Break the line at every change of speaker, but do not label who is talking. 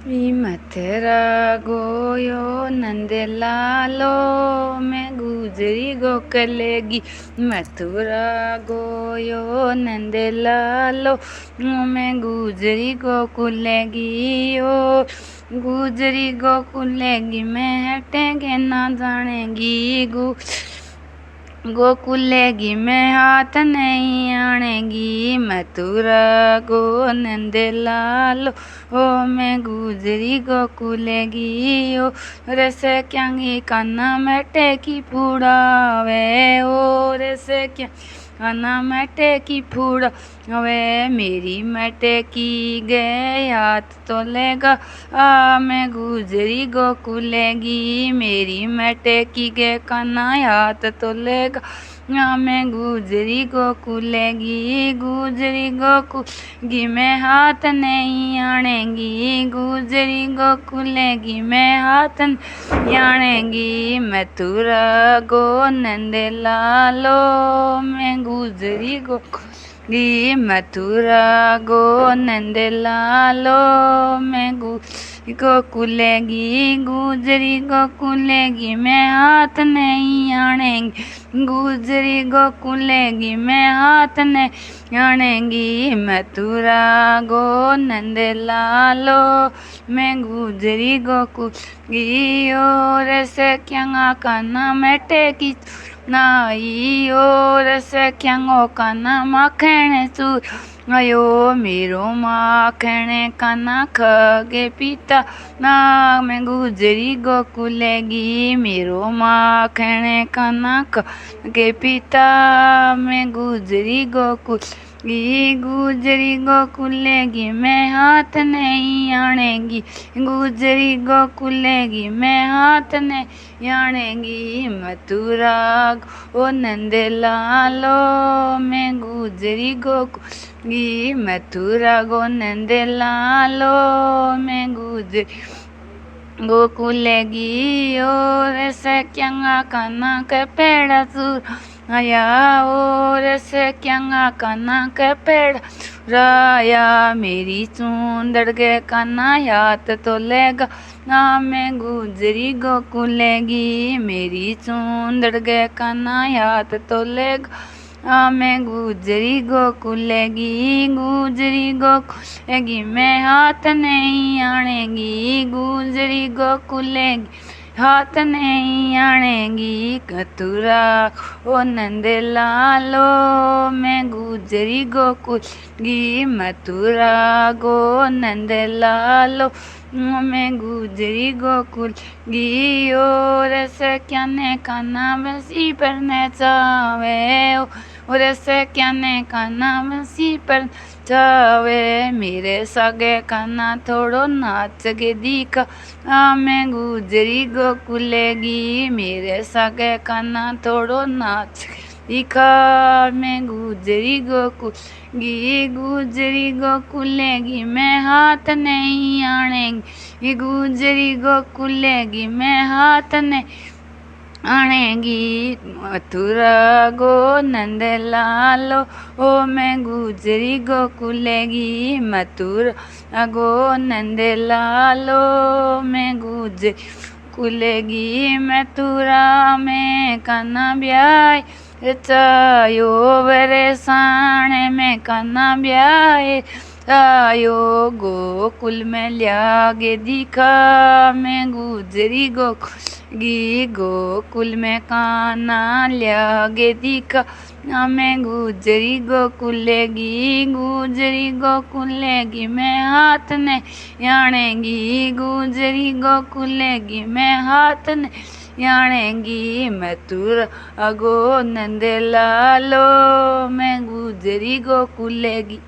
मथुरा गोयो नंद लालो, मैं गुजरी गोकलेगी। मथुरा गोयो नंद लालो, मैं गुजरी गोकुलेगी। ओ गुजरी गोकुलेगी, मैं हटेंगे ना जानेगी। गोकुलेगी, मैं हाथ नहीं आनेगी। मथुरा गो नंद लालो, ओ मैं गुजरी गोकुलेगी। ओ रस क्यांगी काना मटे की फूड़ावे। ओ रस क्या काना मटे की फूड़ावे। मेरी मटे की गए हाथ तो लेगा, मैं गुजरी गोकुलेगी। मेरी मटे की गए काना हाथ तो लेगा, मैं गुजरी गोकुलेगी। गुजरी गोकुलेगी, मैं हाथ नहीं आनेगी। गुजरी गोकुलेगी, मैं हाथ नहीं आनेगी। मथुरा गो नंद लालो, मैं गुजरी गोकुलेगी। मथुरा गो नंद लालो, मैं गोकुलेगी। गुजरी गोकुलेगी, मैं हाथ नहीं आनेगी। गुजरी गोकुलेगी, मैं हाथ नहीं आनेगी। मथुरा गो नंद लालो, मैं गुजरी गोकुलेगी। और से क्या काना मटे की नाई। और से क्या काना माखण चूर आयो। मेरो माखण काना खगे पिता ना, मैं गुजरी गोकुलेगी। मेरो माखण काना खगे पिता, मैं गुजरी गोकुलेगी। गुजरी गोकुलेगी, मैं हाथ नहीं आनेगी। गुजरी गोकुलेगी, मैं हाथ नहीं आनेगी। मथुरा ओ नंद लालो, मैं गुजरी गोकुलेगी। मथुरा गो नंद लालो, मैं गुजरी गोकुलेगी। और से क्या काना के पेड़ सुर आया। और से क्या काना के पेड़ राया। मेरी चूंदड़ के काना हाथ तो लेगा, ना मैं गुजरी गोकुलेगी। मेरी चूंदड़ के काना हाथ तो लेगा, मैं गुजरी गोकुलेगी। गुजरी गोकुलेगी, मैं हाथ नहीं आनेगी। गुजरी गोकुलेगी, हाथ नहीं आनेगी। मथुरा ओ नंद लालो, मैं गुजरी गोकुलेगी। मथुरा गो नंद लालो, मैं गुजरी गोकुलेगी। और से क्या ने काना बसी पर न चावे। और से क्या ने काना बसी पर चावे। मेरे सगे काना थोड़ो नाच के दिखा, मैं गुजरी गोकुलेगी। मेरे सगे काना थोड़ो नाच के दिखा, मैं गुजरी गोकुलेगी। गुजरी गोकुलेगी, मैं हाथ नहीं आनेगी। गुजरी गोकुलेगी, मैं हाथ नहीं आनेगी। मथुरा गो नंद लालो, ओ मैं गुजरी गोकुलेगी। मथुरा गो नंद लालो, मैं गुजरी गोकुलेगी। मथुरा में काना ब्याह चायो। बरे साणे में काना ब्याह आयो। गोकुल में लियागे दिखा, मैं गुजरी गोकुलेगी। गोकुल में काना लियागे दिखा, मैं गुजरी गोकुलेगी। गुजरी गोकुलेगी, मैं हाथ नहीं आनेगी। गुजरी गोकुलेगी, मैं हाथ नहीं आनेगी। मथुरा गो नंद लालो, मैं गुजरी गोकुलेगी।